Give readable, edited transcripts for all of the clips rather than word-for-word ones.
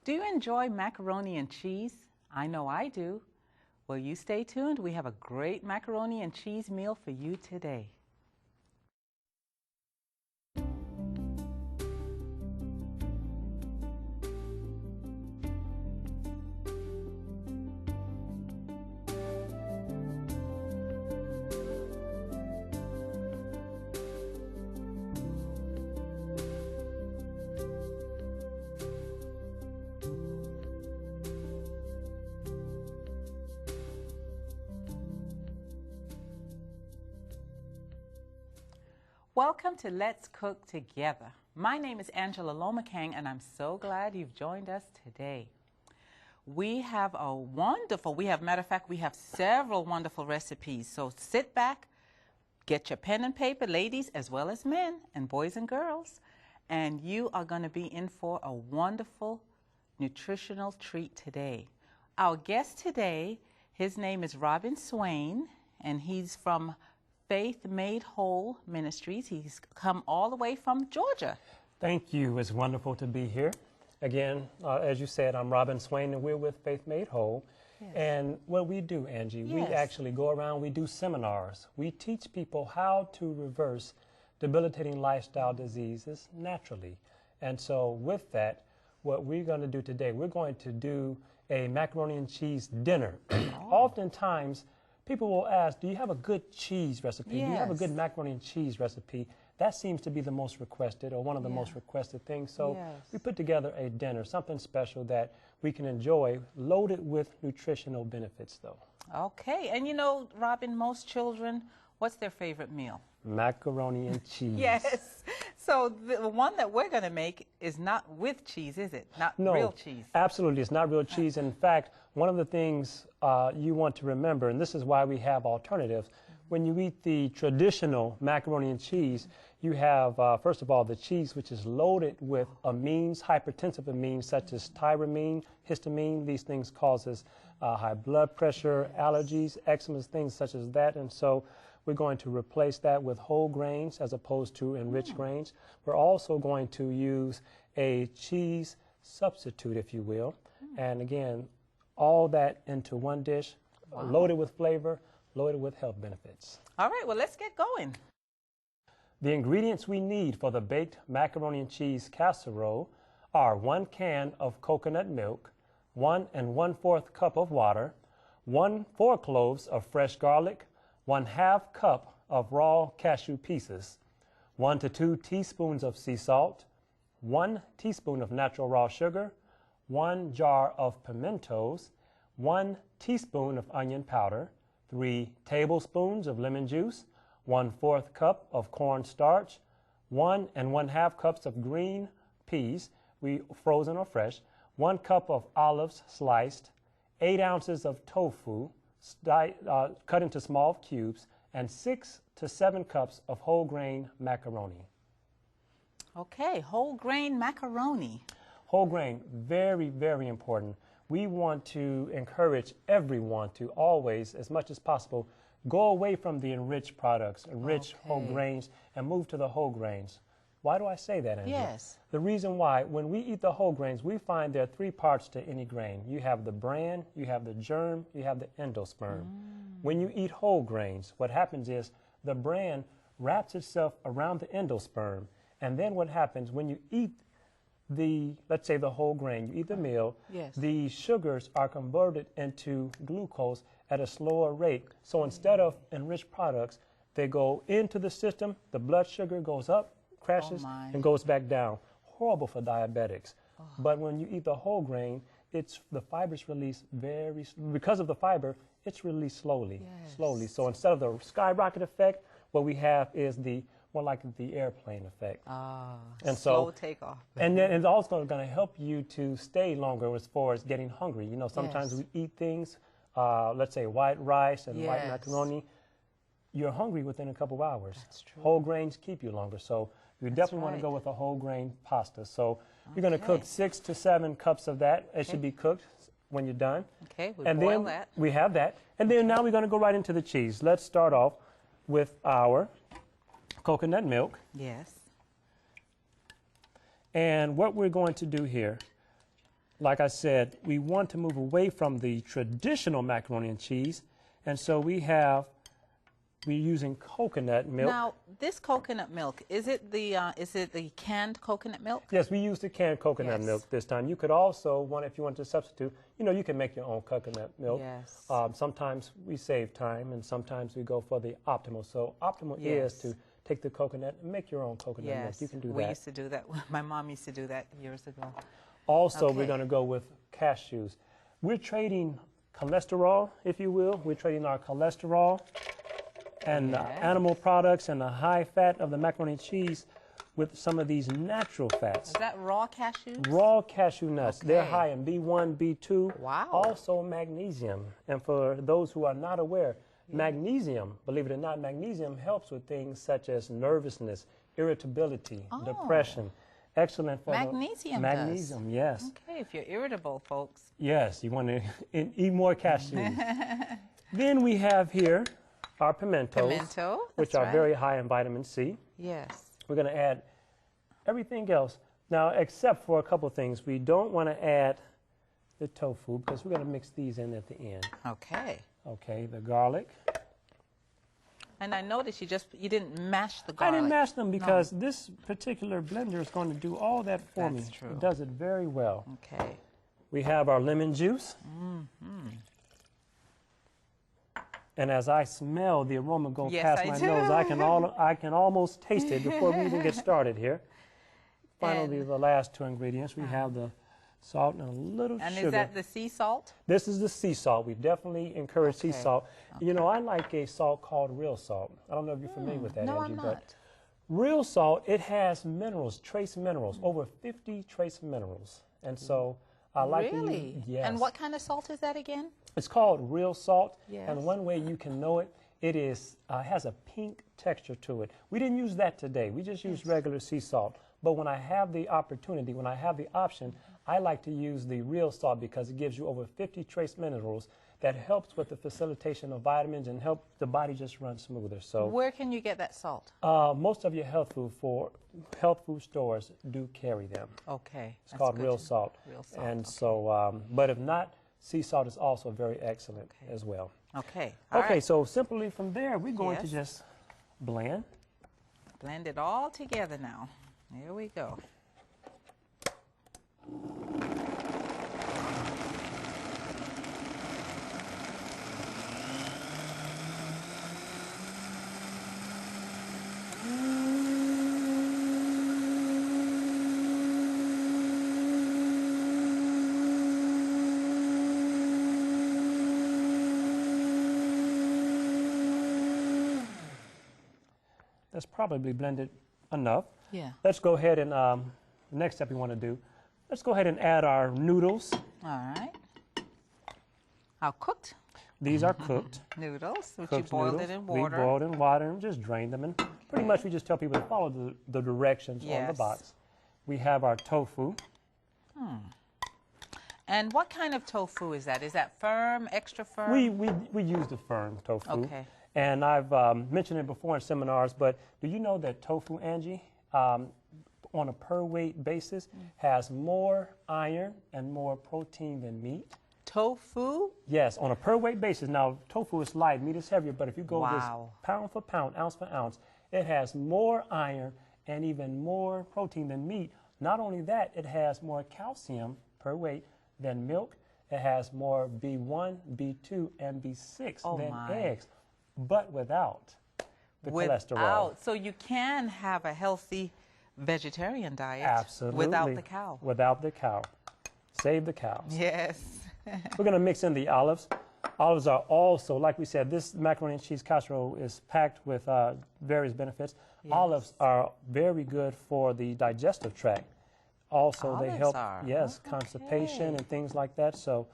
Do you enjoy macaroni and cheese? I know I do. Well, you stay tuned. We have a great macaroni and cheese meal for you today. Welcome to Let's Cook Together. My name is Angela Lomakang, and I'm so glad you've joined us today. We have matter of fact, we have several wonderful recipes. So sit back, get your pen and paper, ladies, as well as men and boys and girls, and you are going to be in for a wonderful nutritional treat today. Our guest today, his name is Robin Swain, and he's from Faith Made Whole Ministries. He's come all the way from Georgia. Thank you. It's wonderful to be here. Again, as you said, I'm Robin Swain, and we're with Faith Made Whole. Yes. And what we do, Angie, yes, we actually go around, we do seminars. We teach people how to reverse debilitating lifestyle diseases naturally. And so with that, what we're going to do today, we're going to do a macaroni and cheese dinner. Oftentimes, people will ask, do you have a good cheese recipe? Yes. Do you have a good macaroni and cheese recipe? That seems to be the most requested, or one of the most requested things. So we put together a dinner, something special that we can enjoy, loaded with nutritional benefits, though. Okay. And you know, Robin, most children, what's their favorite meal? Macaroni and cheese. Yes. So the one that we're going to make is not with cheese, is it? Not real cheese. Absolutely. It's not real cheese. In fact, one of the things you want to remember, and this is why we have alternatives, when you eat the traditional macaroni and cheese, you have, first of all, the cheese, which is loaded with amines, hypertensive amines, such as tyramine, histamine. These things causes high blood pressure, allergies, eczema, things such as that. And so we're going to replace that with whole grains as opposed to enriched grains. We're also going to use a cheese substitute, if you will. And again, all that into one dish, loaded with flavor, loaded with health benefits. All right, well, let's get going. The ingredients we need for the baked macaroni and cheese casserole are 1 can of coconut milk, 1 1/4 cup of water, 4 cloves of fresh garlic, 1/2 cup of raw cashew pieces, 1 to 2 teaspoons of sea salt, 1 teaspoon of natural raw sugar, 1 jar of pimentos, 1 teaspoon of onion powder, 3 tablespoons of lemon juice, 1/4 cup of cornstarch, 1 1/2 cups of green peas, frozen or fresh, 1 cup of olives sliced, 8 ounces of tofu cut into small cubes, and 6 to 7 cups of whole grain macaroni. Okay, whole grain macaroni. Whole grain, very, very important. We want to encourage everyone to always, as much as possible, go away from the enriched products, enriched whole grains, and move to the whole grains. Why do I say that, Angela? Yes. The reason why, when we eat the whole grains, we find there are 3 parts to any grain. You have the bran, you have the germ, you have the endosperm. When you eat whole grains, what happens is the bran wraps itself around the endosperm, and then what happens when you eat let's say the whole grain, you eat the meal, the sugars are converted into glucose at a slower rate. So instead of enriched products, they go into the system, the blood sugar goes up, crashes, and goes back down. Horrible for diabetics. But when you eat the whole grain, the fiber's released because of the fiber, it's released slowly. So instead of the skyrocket effect, what we have is more like the airplane effect. And slow takeoff. And then it's also going to help you to stay longer as far as getting hungry. You know, sometimes we eat things, let's say white rice and white macaroni. You're hungry within a couple of hours. That's true. Whole grains keep you longer. So you definitely want to go with a whole grain pasta. So you're going to cook 6 to 7 cups of that. It should be cooked when you're done. Okay, we boil then that. We have that. And then now we're going to go right into the cheese. Let's start off with our coconut milk. Yes. And what we're going to do here like I said, we want to move away from the traditional macaroni and cheese. And so we're using coconut milk. Now, this coconut milk, is it the canned coconut milk? Yes, we use the canned coconut milk this time. You could also, if you want to substitute, you can make your own coconut milk. Yes. Sometimes we save time, and sometimes we go for the optimal. So optimal is to take the coconut and make your own coconut milk. You can do that. We used to do that. My mom used to do that years ago. Also, we're going to go with cashews. We're trading cholesterol, if you will. We're trading our cholesterol and animal products and the high fat of the macaroni and cheese with some of these natural fats. Is that raw cashews? Raw cashew nuts. They're high in B1, B2, wow. Also magnesium. And for those who are not aware, magnesium, believe it or not, magnesium helps with things such as nervousness, irritability, depression. Excellent for magnesium. Magnesium, yes. Okay, if you're irritable, folks. Yes, you want to eat more cashews. Then we have here our pimentos, which are very high in vitamin C. Yes. We're going to add everything else. Now, except for a couple of things, we don't want to add the tofu because we're going to mix these in at the end. Okay. Okay, the garlic. And I noticed you didn't mash the garlic. I didn't mash them because this particular blender is going to do all that for me. That's true. It does it very well. Okay. We have our lemon juice. And as I smell the aroma go past my nose, I can almost taste it before we even get started here. Finally, the last two ingredients, we have the salt and a little sugar. And is that the sea salt? This is the sea salt. We definitely encourage sea salt. You know, I like a salt called real salt. I don't know if you're familiar with that, no, Angie, I'm not. but real salt, it has minerals, trace minerals, over 50 trace minerals. And so I like to use, yes. And what kind of salt is that again? It's called real salt. Yes. And one way you can know it, it is has a pink texture to it. We didn't use that today. We just used regular sea salt. But when I have the opportunity, when I have the option, I like to use the real salt because it gives you over 50 trace minerals that helps with the facilitation of vitamins and help the body just run smoother. So where can you get that salt? Most of your health food stores do carry them. Okay. It's called real salt. Real salt. And so, but if not, sea salt is also very excellent as well. Okay. Okay, so simply from there, we're going to just blend. Blend it all together now. Here we go. That's probably blended enough. Yeah. Let's go ahead and the next step we want to do, let's go ahead and add our noodles. All right. How cooked? These are cooked. Noodles, which Cooked you boiled noodles. it in water. We boiled in water and just drained them. And pretty much we just tell people to follow the directions on the box. We have our tofu. And what kind of tofu is that? Is that firm, extra firm? We use the firm tofu. Okay. And I've mentioned it before in seminars, but do you know that tofu, Angie, on a per weight basis, has more iron and more protein than meat? Tofu? Yes, on a per weight basis. Now, tofu is light, meat is heavier, but if you go this pound for pound, ounce for ounce, it has more iron and even more protein than meat. Not only that, it has more calcium per weight than milk. It has more B1, B2, and B6 than eggs, but without the cholesterol. So you can have a healthy vegetarian diet. Absolutely. Without the cow. Without the cow. Save the cows. Yes. We're going to mix in the olives. Olives are also, like we said, this macaroni and cheese casserole is packed with various benefits. Yes. Olives are very good for the digestive tract. Also, they help, constipation and things like that. So,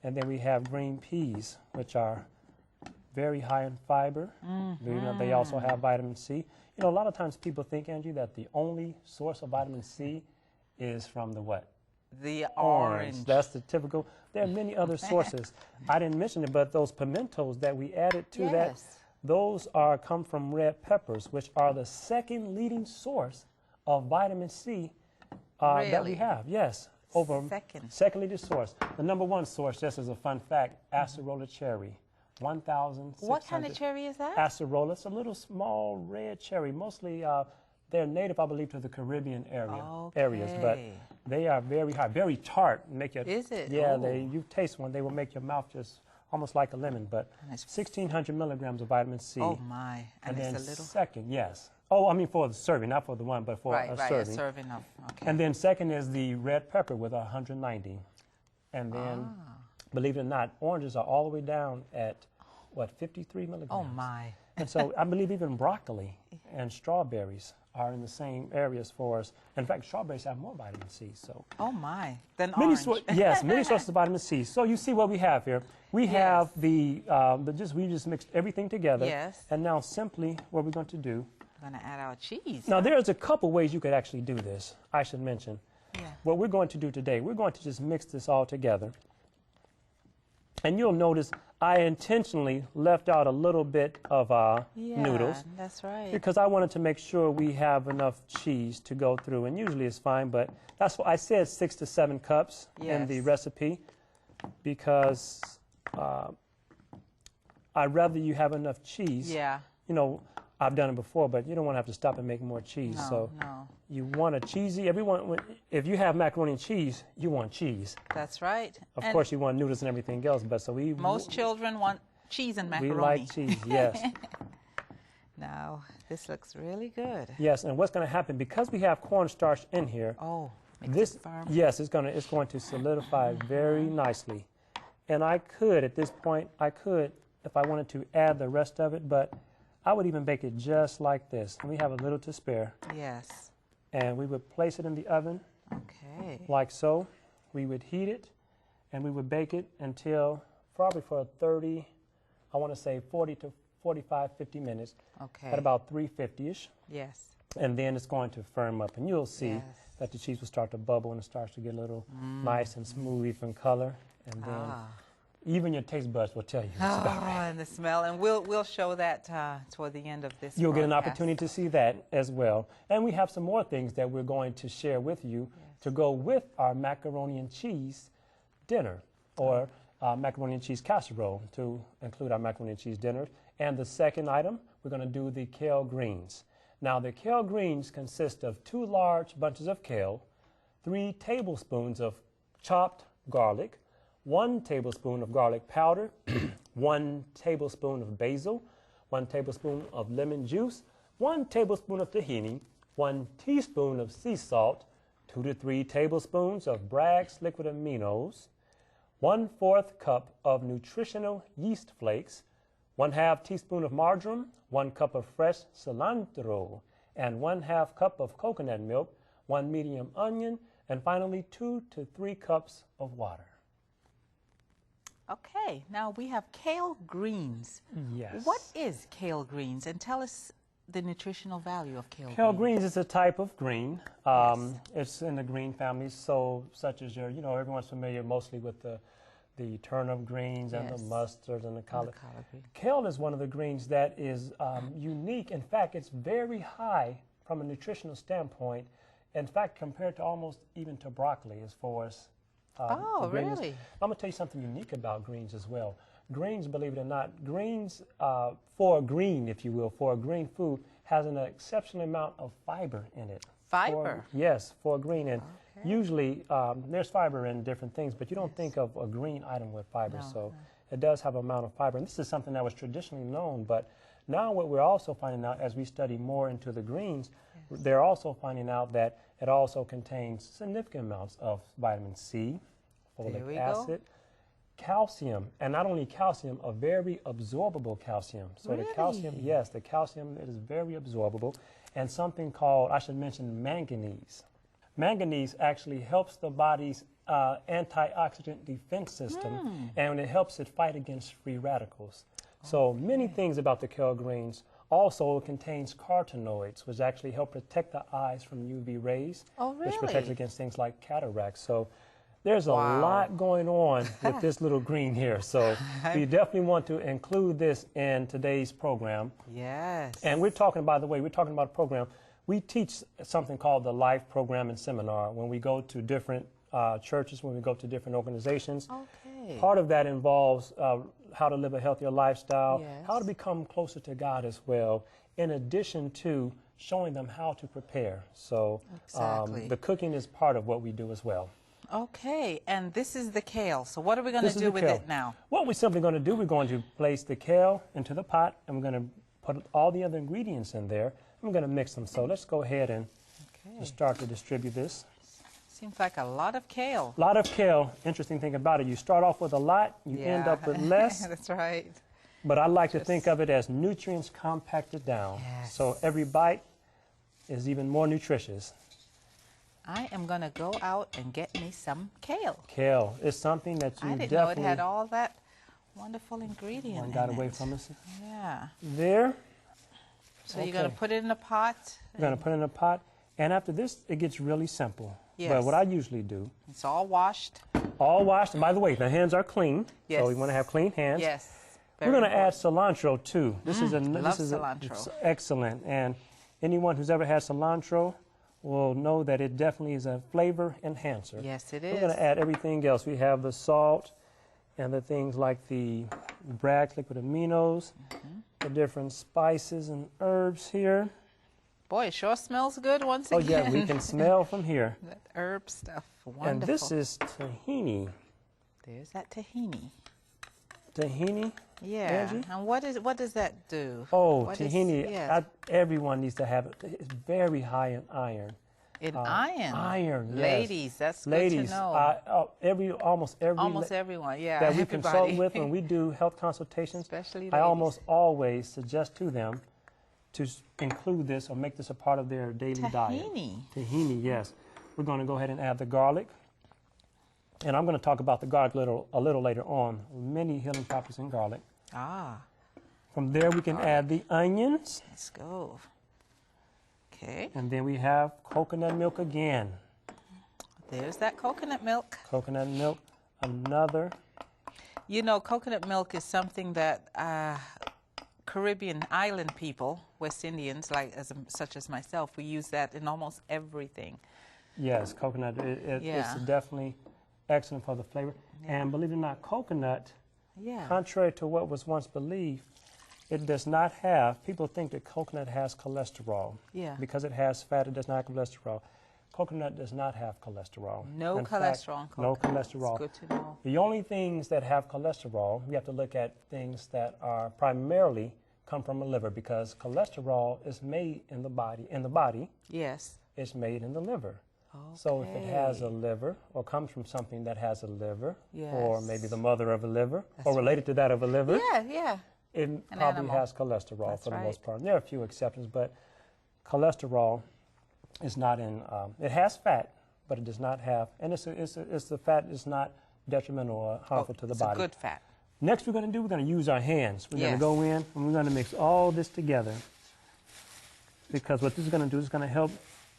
and then we have green peas, which are very high in fiber. They also have vitamin C. You know, a lot of times people think, Angie, that the only source of vitamin C is from the what? The orange. That's the typical. There are many other sources. I didn't mention it, but those pimentos that we added to that, those come from red peppers, which are the second leading source of vitamin C that we have. Yes. over Second. second leading source. The number one source, just as a fun fact, acerola cherry. 1,600. What kind of cherry is that? Acerola. It's a little small red cherry. Mostly they're native, I believe, to the Caribbean areas, but they are very high, very tart. Is it? Yeah, Oh. you taste one, they will make your mouth just almost like a lemon, but 1,600 milligrams of vitamin C. Oh my, and then it's a little. second, yes. Oh, I mean for the serving, not for the one, but for a serving. A serving of, okay. And then second is the red pepper with 190. And then, believe it or not, oranges are all the way down at, what, 53 milligrams? Oh my. And so I believe even broccoli and strawberries are in the same areas for us. In fact, strawberries have more vitamin C. So Oh my, then many orange. yes, many sources of vitamin C. So you see what we have here. We have we just mixed everything together. Yes. And now simply what we're going to do. We're going to add our cheese. Now there's a couple ways you could actually do this, I should mention. Yeah. What we're going to do today, we're going to just mix this all together. And you'll notice I intentionally left out a little bit of noodles. That's right. Because I wanted to make sure we have enough cheese to go through. And usually it's fine, but that's what I said 6 to 7 cups in the recipe. Because I'd rather you have enough cheese. Yeah. You know, I've done it before, but you don't want to have to stop and make more cheese. No, so no. you want a cheesy, if you have macaroni and cheese, you want cheese. That's right. Of course, you want noodles and everything else, but so most children want cheese and macaroni. We like cheese, yes. Now, this looks really good. Yes, and what's going to happen, because we have cornstarch in here, makes it firm. yes, it's going to solidify very nicely. And I could, at this point, if I wanted to add the rest of it, but I would even bake it just like this. And we have a little to spare. Yes. And we would place it in the oven. Okay. Like so. We would heat it, and we would bake it until probably for 30, I want to say 40 to 45, 50 minutes. Okay. At about 350-ish. Yes. And then it's going to firm up, and you'll see that the cheese will start to bubble and it starts to get a little nice and smooth even color. And then even your taste buds will tell you. And the smell, and we'll show that toward the end of this. You'll get an opportunity to see that as well. And we have some more things that we're going to share with you to go with our macaroni and cheese dinner, or macaroni and cheese casserole, to include our macaroni and cheese dinner. And the second item, we're going to do the kale greens. Now, the kale greens consist of 2 large bunches of kale, 3 tablespoons of chopped garlic, 1 tablespoon of garlic powder, 1 tablespoon of basil, 1 tablespoon of lemon juice, 1 tablespoon of tahini, 1 teaspoon of sea salt, 2 to 3 tablespoons of Bragg's liquid aminos, 1/4 cup of Nutritional yeast flakes, 1/2 teaspoon of marjoram, 1 cup of fresh cilantro, and 1/2 cup of coconut milk, 1 medium onion, and finally 2 to 3 cups of water. Okay, now we have kale greens. Yes. What is kale greens? And tell us the nutritional value of kale greens. Kale greens is a type of green. It's in the green family, such as everyone's familiar mostly with the turnip greens and the mustard and the collard green. Kale is one of the greens that is unique. In fact, it's very high from a nutritional standpoint. In fact, compared to almost even to broccoli as far as really? I'm going to tell you something unique about greens as well. Greens, believe it or not, greens for a green, if you will, for a green food, has an exceptional amount of fiber in it. Fiber? Yes, for a green. And usually there's fiber in different things, but you don't think of a green item with fiber. It does have an amount of fiber. And this is something that was traditionally known, but now what we're also finding out as we study more into the greens, they're also finding out that it also contains significant amounts of vitamin C, folic acid, calcium, and not only calcium, a very absorbable calcium. So the calcium, the calcium is very absorbable, and something called, I should mention, manganese. Manganese actually helps the body's antioxidant defense system, and it helps it fight against free radicals. So many things about the kale greens. Also, it contains carotenoids, which actually help protect the eyes from UV rays, which protects against things like cataracts. So there's a lot going on with this little green here. So we definitely want to include this in today's program. Yes. And we're talking, by the way, we're talking about a program. We teach something called the Life Program and Seminar when we go to different churches, when we go to different organizations. Okay. Part of that involves how to live a healthier lifestyle, Yes. how to become closer to God as well, in addition to showing them how to prepare. So Exactly. the cooking is part of what we do as well. Okay, and this is the kale. So what are we going This to is do the with kale. it now? What we're simply going to do, we're going to place the kale into the pot, and we're going to put all the other ingredients in there. I'm going to mix them. So let's go ahead and Okay. start to distribute this. Seems like a lot of kale. A lot of kale. Interesting thing about it, you start off with a lot, you end up with less. That's right. But I like to think of it as nutrients compacted down. Yes. So every bite is even more nutritious. I am going to go out and get me some kale. Kale is something that you I didn't definitely know it had all that wonderful ingredient one got in away it. from us. Yeah. There. So you're going to Okay. put it in a pot. We're going to put it in a pot. And after this, it gets really simple. But Yes. what I usually do, It's all washed. all washed. And by the way, the hands are clean. Yes. So we want to have clean hands. Yes. We're going to add cilantro too. This is love this is cilantro. it's excellent. And anyone who's ever had cilantro will know that it definitely is a flavor enhancer. Yes, it We're is. going to add everything else. We have the salt and the things like the Bragg's liquid aminos, the different spices and herbs here. Boy, it sure smells good once Oh again. yeah, we can smell from here. That herb stuff. Wonderful. And this is tahini. There's that tahini. Tahini. Yeah. Angie? And what does that do? Oh, What is- tahini. yes. Everyone needs to have it. It's very high in iron. In iron. Iron, yes. Ladies, that's Ladies, good to know. almost every Almost everyone, yeah. that we everybody. consult with when we do health consultations, Especially I ladies. almost always suggest to them to include this or make this a part of their daily diet. Tahini. Tahini, yes. We're going to go ahead and add the garlic. And I'm going to talk about the garlic a little later on. Many healing properties in garlic. Ah, From there, we can add the onions. let's go. Okay, And then we have coconut milk again. there's that coconut milk. Coconut milk, another. You know, coconut milk is something that Caribbean island people, West Indians, such as myself, we use that in almost everything. Yes, coconut. Yeah. It's definitely excellent for the flavor. Yeah. And believe it or not, coconut, Yeah. contrary to what was once believed, it does not have, people think that coconut has cholesterol. Yeah. Because it has fat, it does not have cholesterol. Coconut does not have cholesterol. No In cholesterol in fact, no coconut. cholesterol. It's good to know. The only things that have cholesterol, we have to look at things that are primarily come from the liver, because cholesterol is made in the body. Yes. It's made in the liver. So if it has a liver, or comes from something that has a liver, or maybe Yes. the mother of a liver, or related to that of a liver, Yeah, yeah. it probably animal. has cholesterol That's for the most right. part. And there are a few exceptions, but cholesterol is not in, it has fat, but it does not have, and it's the fat is not detrimental or harmful to the it's body. a good fat. Next we're going to use our hands. We're going Yes. to go in and we're going to mix all this together, because what this is going to do is going to help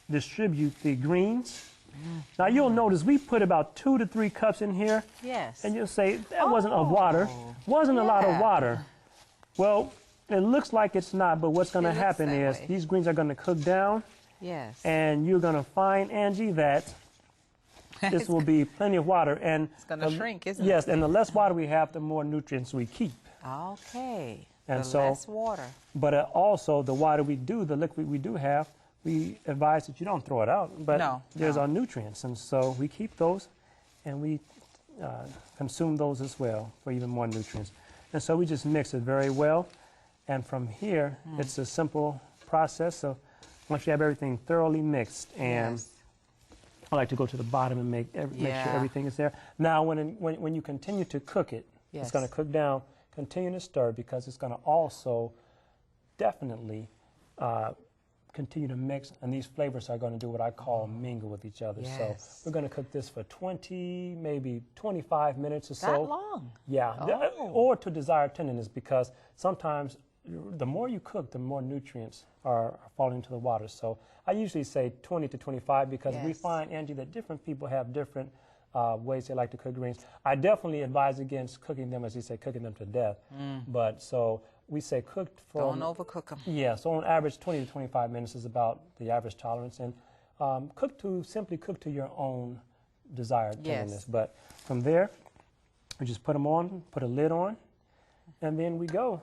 distribute the greens. Now you'll notice we put about 2 to 3 cups in here, Yes. and you'll say that wasn't a water, wasn't a lot of Yeah. water. Well, it looks like it's not, but what's going to It looks happen that is way. these greens are going to cook down, Yes. and you're going to find, Angie, that this will be plenty of water. And It's going to shrink, isn't yes, it? and the less water we have, the more nutrients we keep. Okay. And the so- less water. But also, the water we do, the liquid we do have, we advise that you don't throw it out. But No, there's no. our nutrients, and so we keep those, and we consume those as well for even more nutrients. And so we just mix it very well. And from here, it's a simple process. So once you have everything thoroughly mixed, and Yes. I like to go to the bottom and make sure Yeah. everything is there. Now, when you continue to cook it, Yes. it's going to cook down. Continue to stir, because it's going to also definitely continue to mix, and these flavors are going to do what I call mingle with each other. Yes. So we're going to cook this for 20, maybe 25 minutes or so. That long? Yeah, Oh. or to desired tenderness, because sometimes the more you cook, the more nutrients are falling into the water. So I usually say 20 to 25, because we Yes. find, Angie, that different people have different ways they like to cook greens. I definitely advise against cooking them, as you say, cooking them to death. But so we say cooked from... Don't overcook them. Yeah, so on average, 20 to 25 minutes is about the average tolerance. And simply cook to your own desired tenderness. Yes. But from there, we just put them on, put a lid on, and then we go.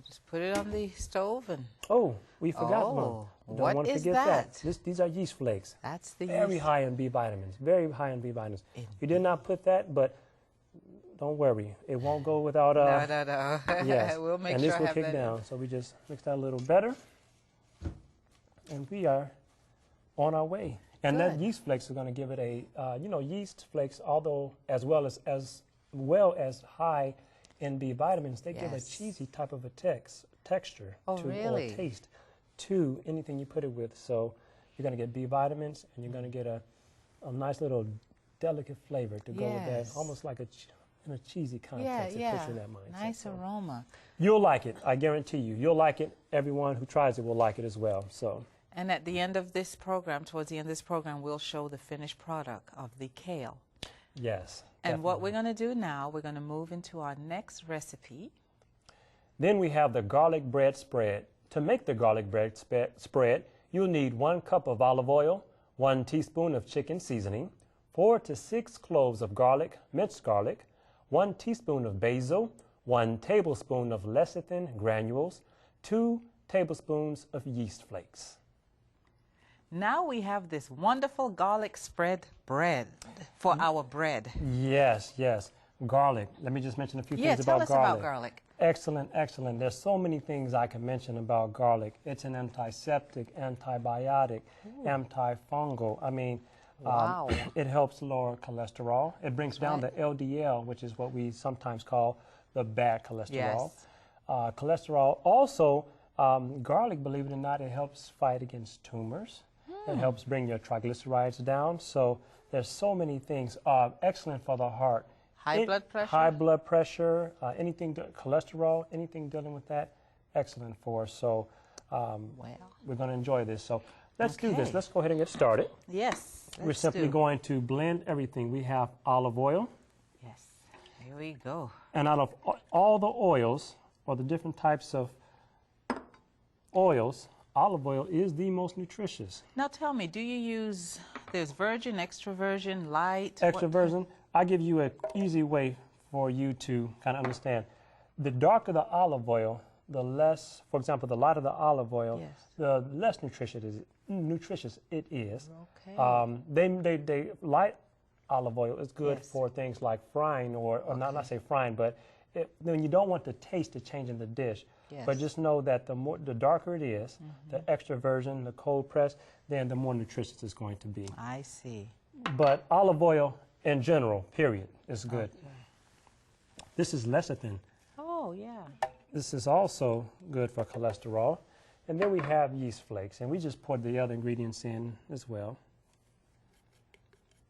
Just put it on the stove and... Oh, we forgot one. Oh, Don't what want to is forget that? These are yeast flakes. That's the Very yeast. high in B vitamins. Very high in B vitamins. Indeed. We did not put that, but don't worry. It won't go without... No. Yes. We'll make and sure this I will have kick that. down. So we just mix that a little better. And we are on our way. And that Good. yeast flakes are going to give it a, yeast flakes, although as well as high in B vitamins, they give a Yes. cheesy type of a texture Oh, to really? or taste to anything you put it with. So you're going to get B vitamins, and you're going to get a nice little delicate flavor to go with that, Yes. almost like in a cheesy Yeah, context. It yeah. puts you in that mindset. Nice So aroma. you'll like it. I guarantee you. You'll like it. Everyone who tries it will like it as well. So. And at the end of this program, towards the end of this program, we'll show the finished product of the kale. Yes. And what we're definitely. going to do now, we're going to move into our next recipe. Then we have the garlic bread spread. To make the garlic bread spread, you'll need 1 cup of olive oil, 1 teaspoon of chicken seasoning, 4 to 6 cloves of garlic, minced garlic, 1 teaspoon of basil, 1 tablespoon of lecithin granules, 2 tablespoons of yeast flakes. Now we have this wonderful garlic spread bread for our bread. Yes, yes. Garlic. Let me just mention a few Yeah, things tell about us garlic. about garlic. Excellent, excellent. There's so many things I can mention about garlic. It's an antiseptic, antibiotic, antifungal. I mean, Wow. it helps lower cholesterol. It brings down right. the LDL, which is what we sometimes call the bad cholesterol. Yes. Cholesterol. Also, garlic, believe it or not, it helps fight against tumors. It helps bring your triglycerides down. So there's so many things. Excellent for the heart. High blood pressure? High blood pressure, cholesterol, anything dealing with that, excellent for us. So we're going to enjoy this. So let's do this. Okay. Let's go ahead and get started. Yes. We're simply going to blend everything. We have olive oil. Yes. Here we go. And out of all the oils, or the different types of oils, olive oil is the most nutritious. Now tell me, do you use, there's virgin, extra virgin, light? Extra what- virgin, I give you an easy way for you to kind of understand. The darker the olive oil, the less, for example, the lighter the olive oil, Yes. the less nutritious it is. Okay. They light olive oil is good Yes. for things like frying or not say frying, but when you don't want the taste to change in the dish. But Yes. just know that the darker it is, the extra virgin, the cold press, then the more nutritious it's going to be. I see. But olive oil in general, period, is good. This is lecithin. Oh, yeah. This is also good for cholesterol. And then we have yeast flakes, and we just poured the other ingredients in as well.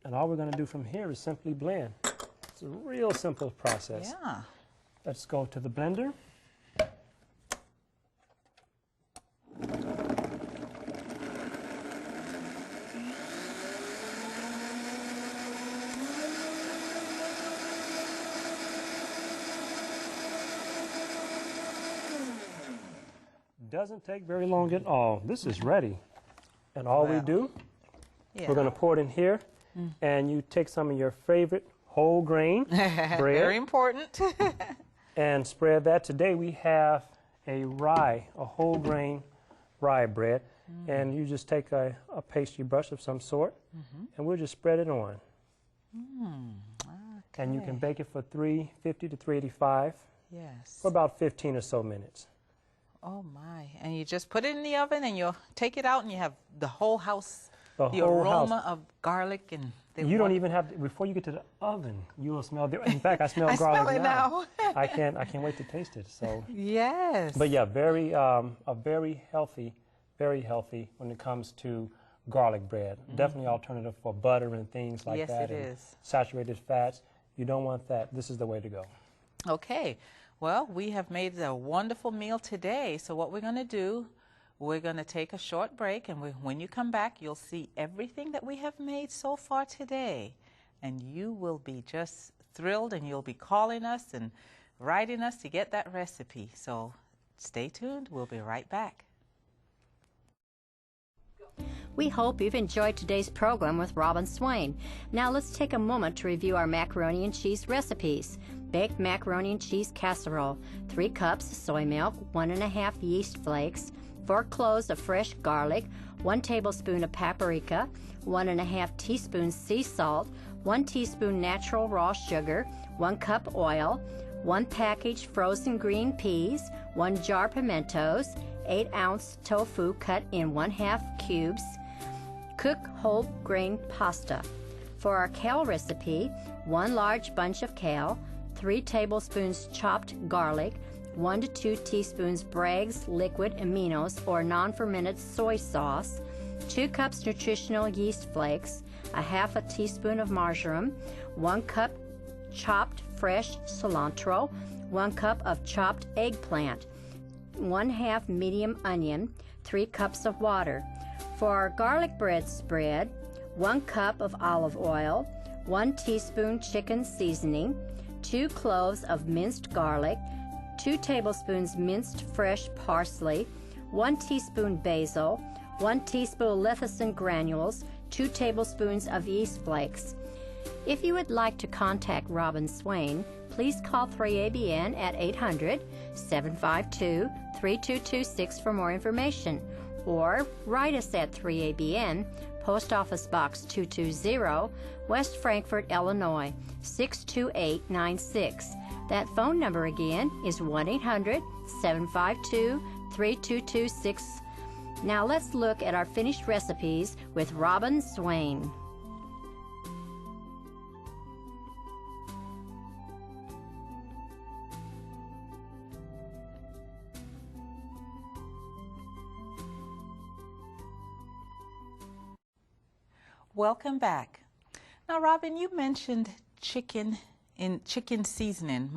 And all we're going to do from here is simply blend. It's a real simple process. Yeah. Let's go to the blender. Doesn't take very long at all. This is ready. And all we Wow. do, Yeah. we're going to pour it in here, and you take some of your favorite whole grain bread Very important. and spread that. Today we have a whole grain rye bread, and you just take a pastry brush of some sort, and we'll just spread it on. And you can bake it for 350 to 385 Yes. for about 15 or so minutes. Oh, my. And you just put it in the oven and you'll take it out and you have the whole house, The the whole aroma house. of garlic and the You don't even have to, before you get to the oven, you will smell in fact, I smell I garlic smell it now. I can't wait to taste it. So, Yes. but yeah, very healthy when it comes to garlic bread. Definitely alternative for butter and things like Yes, that. it and is. Saturated fats. You don't want that. This is the way to go. Okay. Well, we have made a wonderful meal today. So what we're going to do, we're going to take a short break. And when you come back, you'll see everything that we have made so far today. And you will be just thrilled, and you'll be calling us and writing us to get that recipe. So stay tuned. We'll be right back. We hope you've enjoyed today's program with Robin Swain. Now let's take a moment to review our macaroni and cheese recipes. Baked macaroni and cheese casserole, 3 cups soy milk, 1 1/2 yeast flakes, 4 cloves of fresh garlic, 1 tablespoon of paprika, 1 1/2 teaspoon sea salt, 1 teaspoon natural raw sugar, 1 cup oil, 1 package frozen green peas, 1 jar pimentos, 8-ounce tofu cut in 1/2 cubes. Cook whole grain pasta. For our kale recipe, 1 large bunch of kale, 3 tablespoons chopped garlic, 1 to 2 teaspoons Bragg's liquid aminos or non-fermented soy sauce, 2 cups Nutritional yeast flakes, 1/2 teaspoon of marjoram, 1 cup chopped fresh cilantro, 1 cup of chopped eggplant, 1/2 medium onion, 3 cups of water. For our garlic bread spread, 1 cup of olive oil, 1 teaspoon chicken seasoning, 2 cloves of minced garlic, 2 tablespoons minced fresh parsley, 1 teaspoon basil, 1 teaspoon lecithin granules, 2 tablespoons of yeast flakes. If you would like to contact Robin Swain, please call 3ABN at 800-752-3226 for more information, or write us at 3ABN, Post Office Box 220, West Frankfort, Illinois, 62896. That phone number again is 1-800-752-3226. Now let's look at our finished recipes with Robin Swain. Welcome back. Now, Robin, you mentioned chicken seasoning.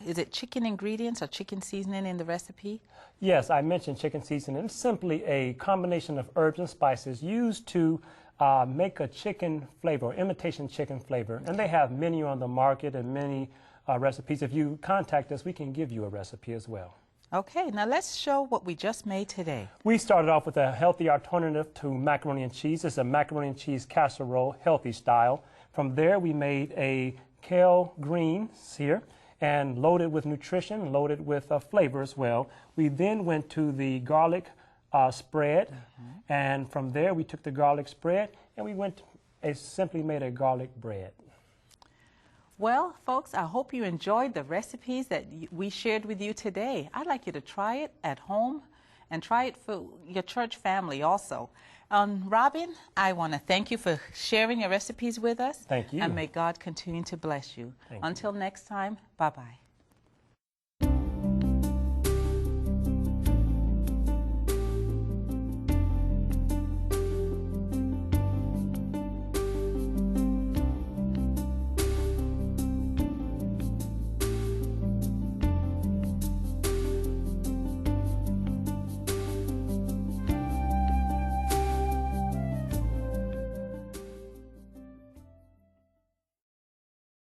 Is it chicken ingredients or chicken seasoning in the recipe? Yes, I mentioned chicken seasoning. It's simply a combination of herbs and spices used to make a chicken flavor, or imitation chicken flavor. And they have many on the market and many recipes. If you contact us, we can give you a recipe as well. Okay, now let's show what we just made today. We started off with a healthy alternative to macaroni and cheese. It's a macaroni and cheese casserole, healthy style. From there, we made a Kale Greens here, and loaded with nutrition, loaded with flavor as well. We then went to the garlic spread, and from there we took the garlic spread and we simply made a garlic bread. Well, folks, I hope you enjoyed the recipes that we shared with you today. I'd like you to try it at home and try it for your church family also. Robin, I want to thank you for sharing your recipes with us. Thank you. And may God continue to bless you. Thank Until next time, bye-bye.